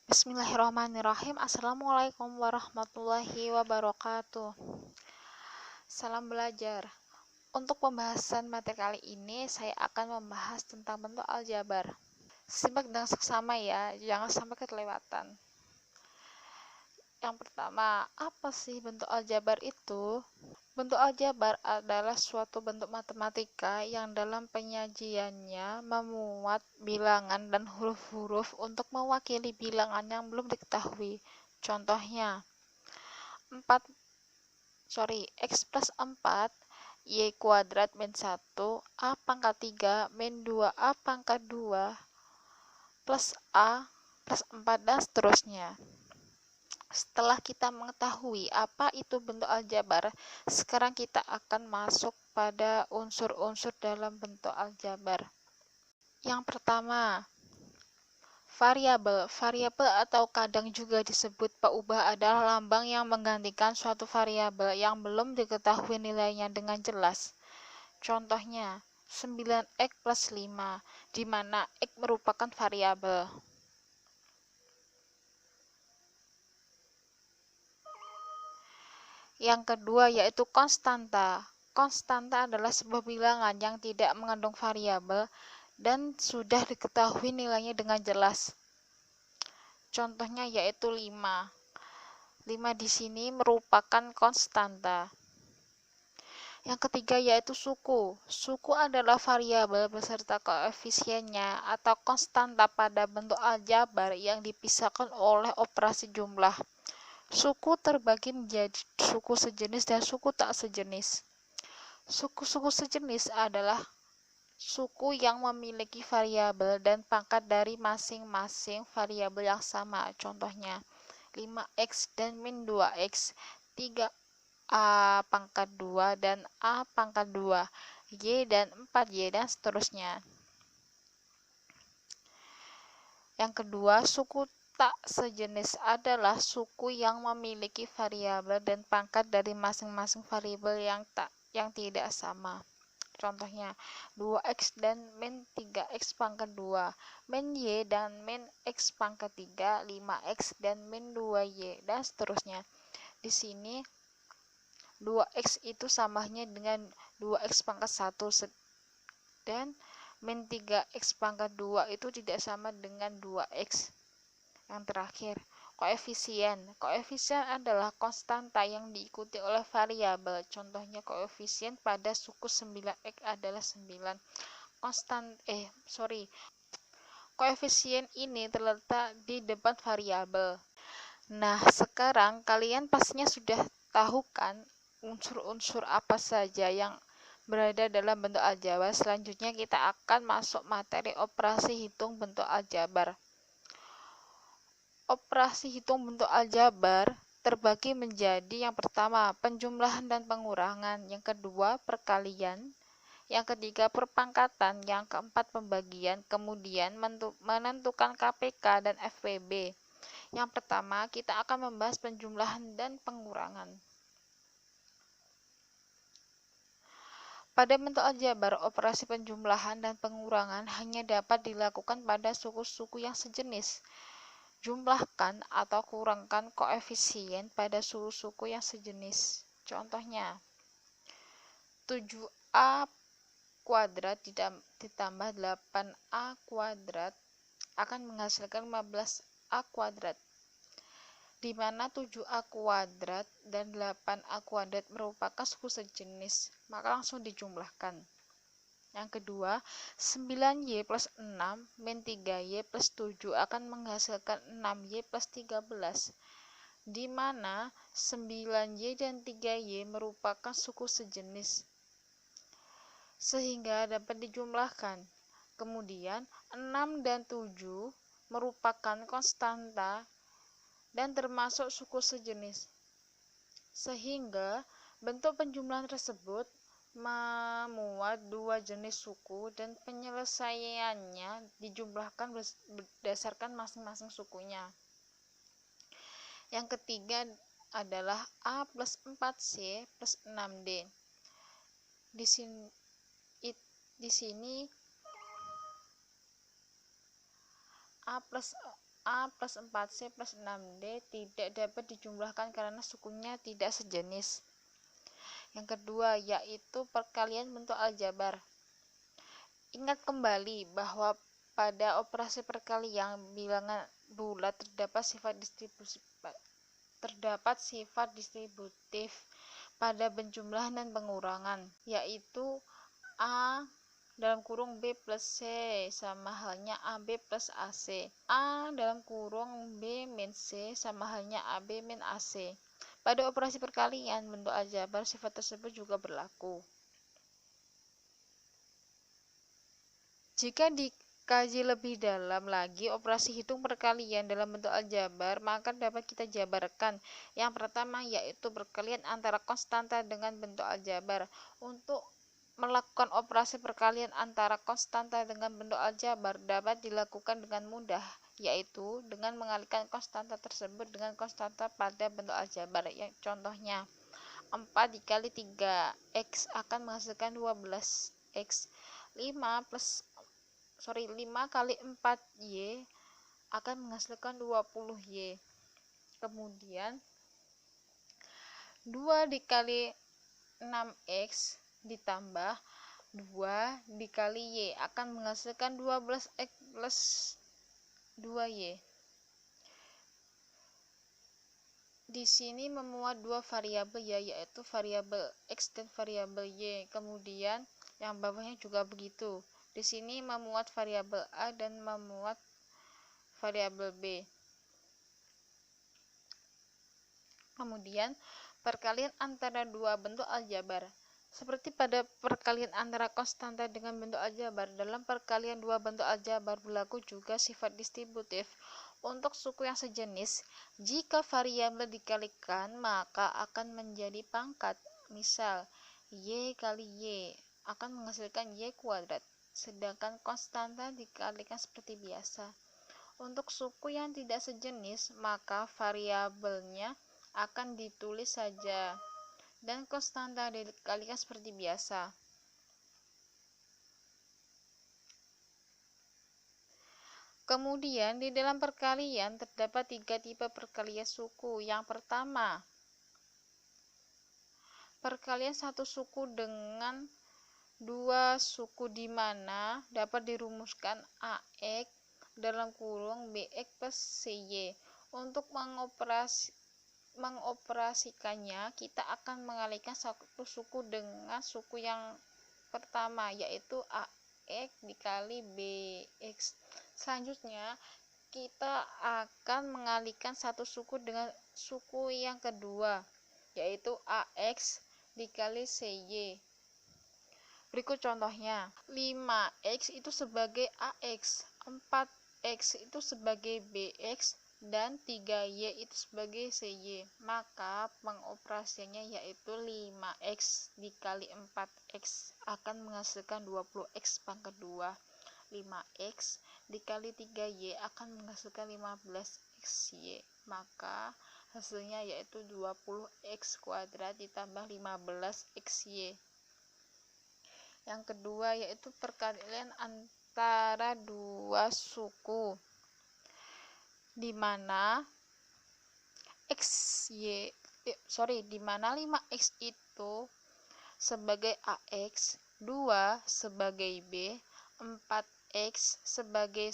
Bismillahirrahmanirrahim. Assalamualaikum warahmatullahi wabarakatuh. Salam belajar. Untuk pembahasan materi kali ini, saya akan membahas tentang bentuk aljabar. Simak dengan seksama ya, jangan sampai kelewatan. Yang pertama, apa sih bentuk aljabar itu? Bentuk aljabar adalah suatu bentuk matematika yang dalam penyajiannya memuat bilangan dan huruf-huruf untuk mewakili bilangan yang belum diketahui. Contohnya, x plus 4, y kuadrat min 1, a pangkat 3 min 2a pangkat 2 plus a plus 4 dan seterusnya. Setelah kita mengetahui apa itu bentuk aljabar, sekarang kita akan masuk pada unsur-unsur dalam bentuk aljabar. Yang pertama, variabel. Variabel atau kadang juga disebut peubah adalah lambang yang menggantikan suatu variabel yang belum diketahui nilainya dengan jelas. Contohnya, 9x plus 5, di mana x merupakan variabel. Yang kedua yaitu konstanta. Konstanta adalah sebuah bilangan yang tidak mengandung variabel dan sudah diketahui nilainya dengan jelas. Contohnya yaitu 5. 5 di sini merupakan konstanta. Yang ketiga yaitu suku. Suku adalah variabel beserta koefisiennya atau konstanta pada bentuk aljabar yang dipisahkan oleh operasi jumlah. Suku terbagi menjadi suku sejenis dan suku tak sejenis. Suku-suku sejenis adalah suku yang memiliki variabel dan pangkat dari masing-masing variabel yang sama. Contohnya, 5x dan min 2x, 3a pangkat 2 dan a pangkat 2, y dan 4y dan seterusnya. Yang kedua, suku tak sejenis adalah suku yang memiliki variabel dan pangkat dari masing-masing variabel yang tidak sama. Contohnya, 2x dan min 3x pangkat 2, min y dan min x pangkat 3, 5x dan min 2y, dan seterusnya. Di sini, 2x itu samanya dengan 2x pangkat 1, dan min 3x pangkat 2 itu tidak sama dengan 2x. Yang terakhir, koefisien. Koefisien adalah konstanta yang diikuti oleh variabel. Contohnya koefisien pada suku 9x adalah 9. Koefisien ini terletak di depan variabel. Nah, sekarang kalian pastinya sudah tahu kan unsur-unsur apa saja yang berada dalam bentuk aljabar. Selanjutnya kita akan masuk materi operasi hitung bentuk aljabar. Operasi hitung bentuk aljabar terbagi menjadi yang pertama penjumlahan dan pengurangan, yang kedua perkalian, yang ketiga perpangkatan, yang keempat pembagian, kemudian menentukan KPK dan FPB. Yang pertama kita akan membahas penjumlahan dan pengurangan. Pada bentuk aljabar, operasi penjumlahan dan pengurangan hanya dapat dilakukan pada suku-suku yang sejenis. Jumlahkan atau kurangkan koefisien pada suku-suku yang sejenis. Contohnya, 7a kuadrat ditambah 8a kuadrat akan menghasilkan 15a kuadrat, di mana 7a kuadrat dan 8a kuadrat merupakan suku sejenis, maka langsung dijumlahkan. Yang kedua, 9y plus 6 min 3y plus 7 akan menghasilkan 6y plus 13, di mana 9y dan 3y merupakan suku sejenis, sehingga dapat dijumlahkan. Kemudian, 6 dan 7 merupakan konstanta dan termasuk suku sejenis, sehingga bentuk penjumlahan tersebut memuat dua jenis suku dan penyelesaiannya dijumlahkan berdasarkan masing-masing sukunya. Yang ketiga adalah A plus 4C plus 6D. Di sini A plus A plus 4C plus 6D tidak dapat dijumlahkan karena sukunya tidak sejenis. Yang kedua, yaitu perkalian bentuk aljabar. Ingat kembali bahwa pada operasi perkalian bilangan bulat terdapat sifat distributif pada penjumlahan dan pengurangan, yaitu A dalam kurung B plus C sama halnya AB plus AC. A dalam kurung B min C sama halnya AB min AC. Pada operasi perkalian bentuk aljabar sifat tersebut juga berlaku. Jika dikaji lebih dalam lagi operasi hitung perkalian dalam bentuk aljabar, maka dapat kita jabarkan. Yang pertama yaitu perkalian antara konstanta dengan bentuk aljabar. Untuk melakukan operasi perkalian antara konstanta dengan bentuk aljabar dapat dilakukan dengan mudah, yaitu dengan mengalihkan konstanta tersebut dengan konstanta pada bentuk aljabar. Yang contohnya 4 dikali 3x akan menghasilkan 12x. 5 kali 4y akan menghasilkan 20y. Kemudian 2 dikali 6x ditambah 2 dikali y akan menghasilkan 12x plus 2y. Di sini memuat dua variabel yaitu variabel x dan variabel y. Kemudian yang bawahnya juga begitu. Di sini memuat variabel A dan memuat variabel B. Kemudian perkalian antara dua bentuk aljabar. Seperti pada perkalian antara konstanta dengan bentuk aljabar, dalam perkalian dua bentuk aljabar berlaku juga sifat distributif. Untuk suku yang sejenis, jika variabel dikalikan maka akan menjadi pangkat. Misal, y kali y akan menghasilkan y kuadrat. Sedangkan konstanta dikalikan seperti biasa. Untuk suku yang tidak sejenis, maka variabelnya akan ditulis saja dan konstanta dikalikan seperti biasa. Kemudian di dalam perkalian terdapat 3 tipe perkalian suku. Yang pertama, perkalian satu suku dengan dua suku di mana dapat dirumuskan AX dalam kurung BX plus CY. Untuk mengoperasikannya, kita akan mengalihkan satu suku dengan suku yang pertama, yaitu AX dikali BX. Selanjutnya, kita akan mengalihkan satu suku dengan suku yang kedua, yaitu AX dikali CY. Berikut contohnya, 5x itu sebagai AX, 4x itu sebagai BX, dan 3y itu sebagai CY. Maka pengoperasiannya yaitu 5x dikali 4x akan menghasilkan 20x pangkat 2. 5x dikali 3y akan menghasilkan 15xy. Maka hasilnya yaitu 20x kuadrat ditambah 15xy. Yang kedua yaitu perkalian antara dua suku di mana 5x itu sebagai AX, 2 sebagai B, 4x sebagai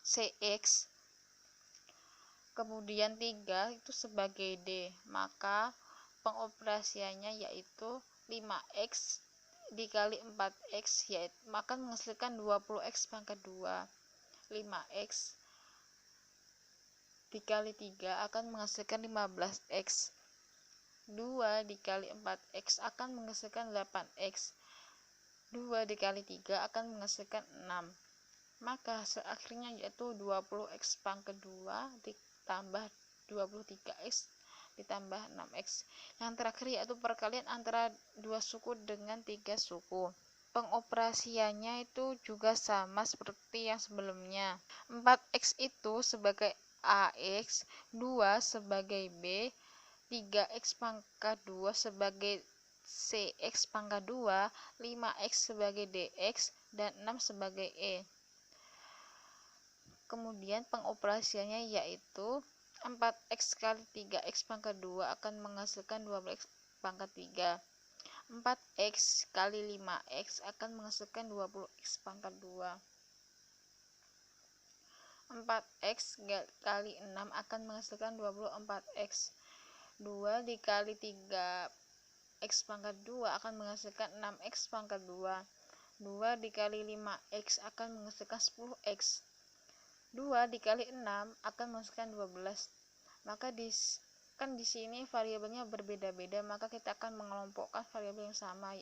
CX, kemudian 3 itu sebagai D. Maka pengoperasiannya yaitu 5x dikali 4x yaitu akan menghasilkan 20x pangkat 2. 5x dikali 3 akan menghasilkan 15x. 2 dikali 4x akan menghasilkan 8x. 2 dikali 3 akan menghasilkan 6. Maka hasil akhirnya yaitu 20x pangkat 2 ditambah 23x ditambah 6x. Yang terakhir yaitu perkalian antara dua suku dengan 3 suku. Pengoperasiannya itu juga sama seperti yang sebelumnya. 4x itu sebagai AX, 2 sebagai B, 3x pangkat 2 sebagai CX pangkat 2, 5x sebagai DX, dan 6 sebagai E. Kemudian pengoperasiannya yaitu 4x kali 3x pangkat 2 akan menghasilkan 12x pangkat 3. 4x kali 5x akan menghasilkan 20x pangkat 2. 4x kali 6 akan menghasilkan 24x. 2 dikali 3x pangkat 2 akan menghasilkan 6x pangkat 2. 2 dikali 5x akan menghasilkan 10x. 2 dikali 6 akan menghasilkan 12. Maka di sini variabelnya berbeda-beda, maka kita akan mengelompokkan variabel yang sama,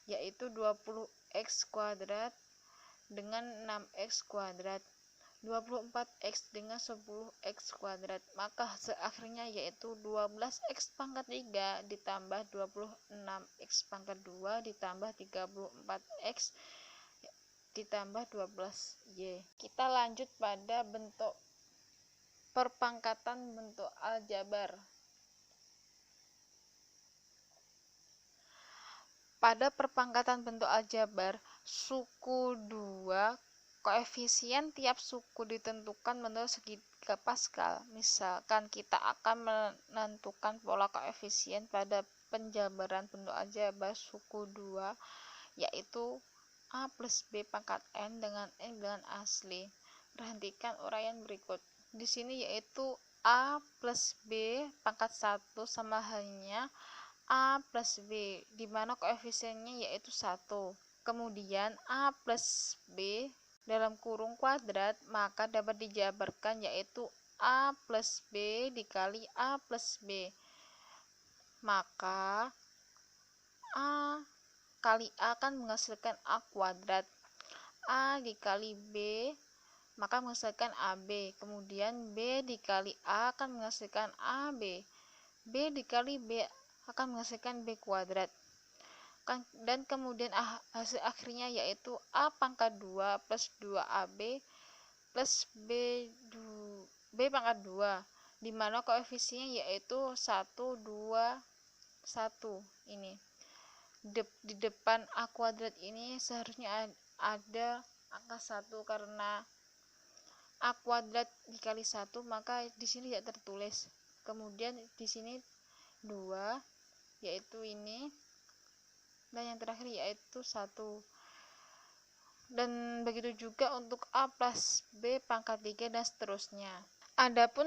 yaitu 20x kuadrat dengan 6x kuadrat. 24x dengan 10x kuadrat, maka hasil akhirnya yaitu 12x pangkat 3 ditambah 26x pangkat 2 ditambah 34x ditambah 12y. Kita lanjut pada bentuk perpangkatan bentuk aljabar. Pada perpangkatan bentuk aljabar, suku 2 koefisien tiap suku ditentukan menurut segitiga Pascal. Misalkan kita akan menentukan pola koefisien pada penjabaran bentuk aljabar suku 2, yaitu A plus B pangkat N dengan N bilangan asli. Perhatikan uraian berikut. Di sini yaitu A plus B pangkat 1 sama halnya A plus B, di mana koefisiennya yaitu 1. Kemudian A plus B dalam kurung kuadrat, maka dapat dijabarkan yaitu A plus B dikali A plus B. Maka A kali A akan menghasilkan A kuadrat. A dikali B maka menghasilkan AB. Kemudian B dikali A akan menghasilkan AB. B dikali B akan menghasilkan B kuadrat. Dan kemudian hasil akhirnya yaitu A pangkat 2 plus 2AB plus B pangkat 2, di mana koefisiennya yaitu 1, 2, 1 ini. Di depan A kuadrat ini seharusnya ada angka 1, karena A kuadrat dikali 1, maka di sini tidak tertulis. Kemudian di sini 2, yaitu ini, dan yang terakhir yaitu 1. Dan begitu juga untuk A plus B pangkat 3 dan seterusnya. Adapun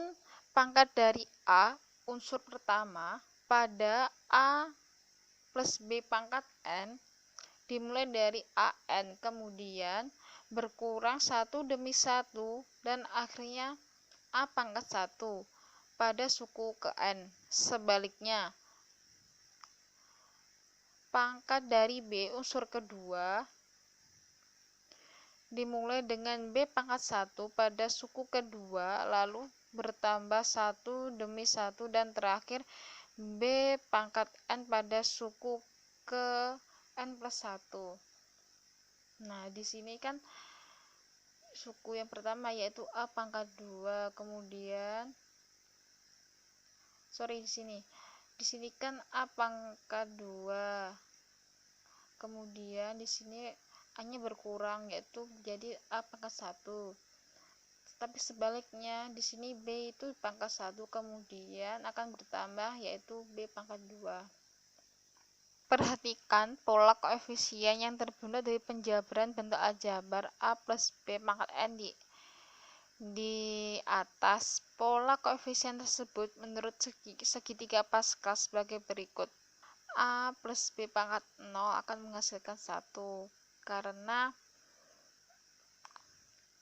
pangkat dari A unsur pertama pada A plus B pangkat N dimulai dari AN, kemudian berkurang 1 demi 1 dan akhirnya A pangkat 1 pada suku ke N. Sebaliknya, pangkat dari B unsur kedua dimulai dengan B pangkat 1 pada suku kedua, lalu bertambah 1 demi 1 dan terakhir B pangkat N pada suku ke N plus 1. Nah, di sini kan suku yang pertama yaitu A pangkat 2, kemudian di sini kan A pangkat 2. Kemudian di sini A-nya berkurang yaitu jadi A pangkat 1. Tapi sebaliknya di sini B itu pangkat 1, kemudian akan bertambah yaitu B pangkat 2. Perhatikan pola koefisien yang terbuat dari penjabaran bentuk aljabar A plus B pangkat N di atas. Pola koefisien tersebut menurut segitiga Pascal sebagai berikut. A plus B pangkat 0 akan menghasilkan 1, karena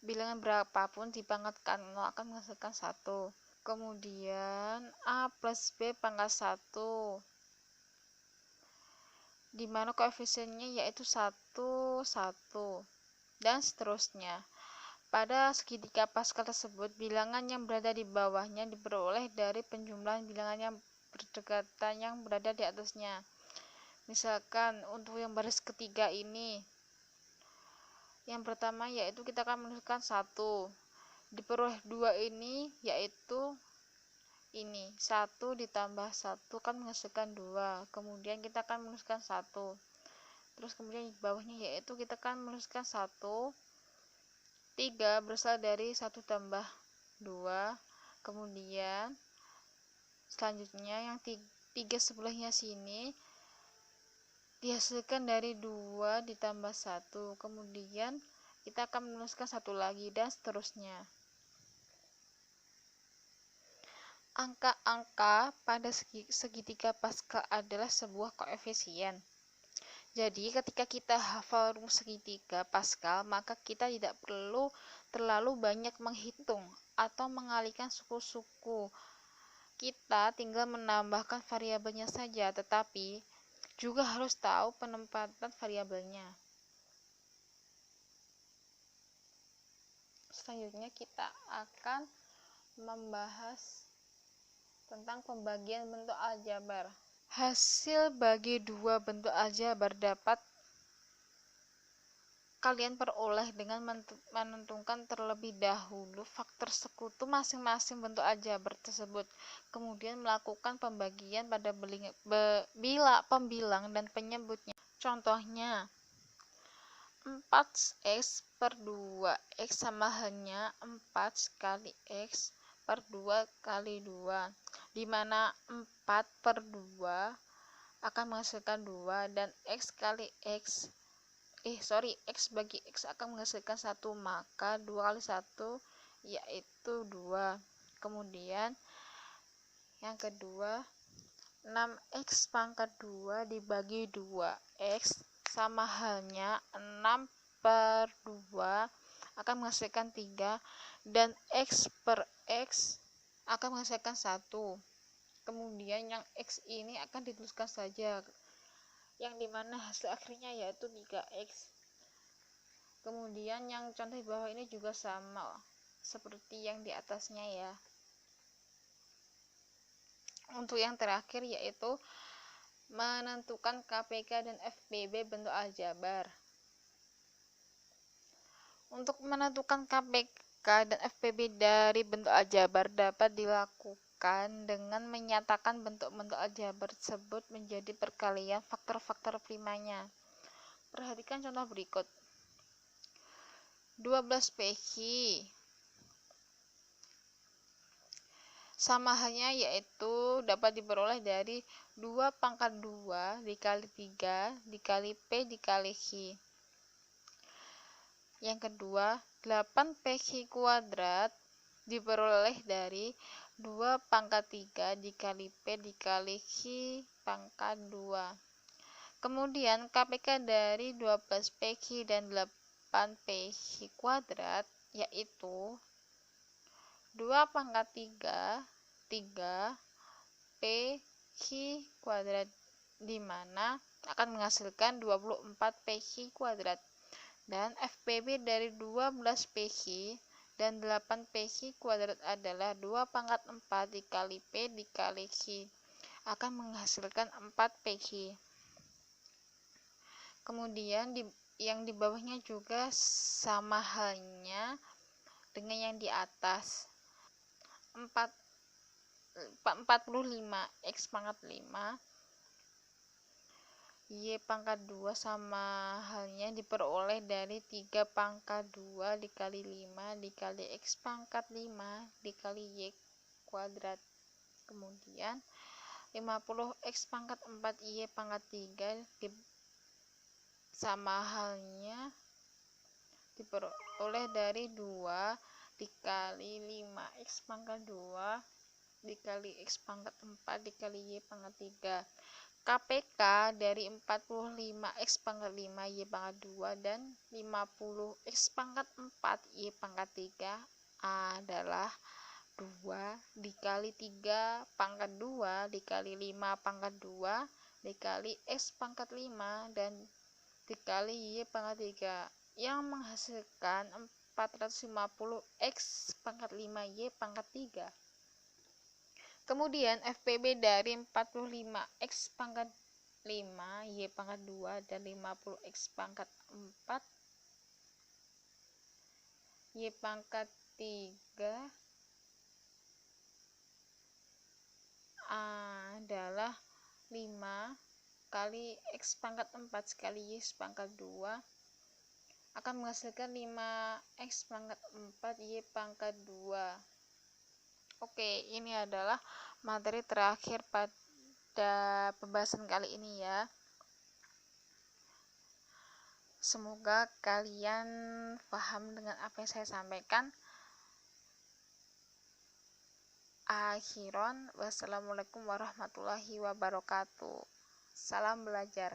bilangan berapapun dipangkatkan 0 akan menghasilkan 1. Kemudian A plus B pangkat 1, di mana koefisiennya yaitu 1, 1, dan seterusnya. Pada segitiga Pascal tersebut, bilangan yang berada di bawahnya diperoleh dari penjumlahan bilangan yang berdekatan yang berada di atasnya. Misalkan untuk yang baris ketiga ini, yang pertama yaitu kita akan menuliskan 1, diperoleh 2 ini yaitu ini 1 ditambah 1 kan menghasilkan 2, kemudian kita akan menuliskan 1, terus kemudian di bawahnya yaitu kita akan menuliskan 1 3 berasal dari 1 tambah 2, kemudian selanjutnya yang 3 sebelahnya sini dihasilkan dari 2 ditambah 1, kemudian kita akan menuliskan 1 lagi dan seterusnya. Angka-angka pada segitiga Pascal adalah sebuah koefisien. Jadi ketika kita hafal rumus segitiga Pascal, maka kita tidak perlu terlalu banyak menghitung atau mengalihkan suku-suku. Kita tinggal menambahkan variabelnya saja, tetapi juga harus tahu penempatan variabelnya. Selanjutnya kita akan membahas tentang pembagian bentuk aljabar. Hasil bagi dua bentuk aljabar dapat kalian peroleh dengan menentukan terlebih dahulu faktor sekutu masing-masing bentuk aljabar tersebut, kemudian melakukan pembagian pada bila pembilang dan penyebutnya. Contohnya, 4x per 2x sama halnya 4 kali x per 2 kali 2, di mana 4 per 2 akan menghasilkan 2 dan x bagi x akan menghasilkan 1, maka 2 kali 1 yaitu 2. Kemudian yang kedua, 6x pangkat 2 dibagi 2x sama halnya 6 per 2 akan menghasilkan 3 dan x per x akan menghasilkan 1. Kemudian yang x ini akan dituliskan saja, yang dimana hasil akhirnya yaitu 3x. Kemudian yang contoh di bawah ini juga sama seperti yang di atasnya ya. Untuk yang terakhir yaitu menentukan KPK dan FPB bentuk aljabar. Untuk menentukan KPK dan FPB dari bentuk aljabar dapat dilakukan dengan menyatakan bentuk-bentuk aljabar tersebut menjadi perkalian faktor-faktor primanya. Perhatikan contoh berikut. 12PQ sama halnya yaitu dapat diperoleh dari 2 pangkat 2 dikali 3 dikali P dikali Q. Yang kedua, 8PQ kuadrat diperoleh dari 2 pangkat 3 dikali P dikali Q pangkat 2. Kemudian KPK dari 12PQ dan 8PQ kuadrat yaitu 2 pangkat 3 PQ kuadrat, di mana akan menghasilkan 24PQ kuadrat. Dan FPB dari 12PQ dan 8PQ kuadrat adalah 2 pangkat 4 dikali P dikali Q, akan menghasilkan 4PQ. Kemudian yang di bawahnya juga sama halnya dengan yang di atas. 45x pangkat 5 Y pangkat 2 sama halnya diperoleh dari 3 pangkat 2 dikali 5 dikali X pangkat 5 dikali Y kuadrat. Kemudian 50X pangkat 4 Y pangkat 3 sama halnya diperoleh dari 2 dikali 5X pangkat 2 dikali X pangkat 4 dikali Y pangkat 3. KPK dari 45X pangkat 5 Y pangkat 2 dan 50X pangkat 4 Y pangkat 3 adalah 2 dikali 3 pangkat 2 dikali 5 pangkat 2 dikali X pangkat 5 dan dikali Y pangkat 3 yang menghasilkan 450X pangkat 5 Y pangkat 3. Kemudian FPB dari 45X pangkat 5 Y pangkat 2 dan 50X pangkat 4 Y pangkat 3 adalah 5 kali X pangkat 4 sekali Y pangkat 2 akan menghasilkan 5x pangkat 4 Y pangkat 2. Oke, ini adalah materi terakhir pada pembahasan kali ini ya. Semoga kalian paham dengan apa yang saya sampaikan. Akhiron, wassalamualaikum warahmatullahi wabarakatuh. Salam belajar.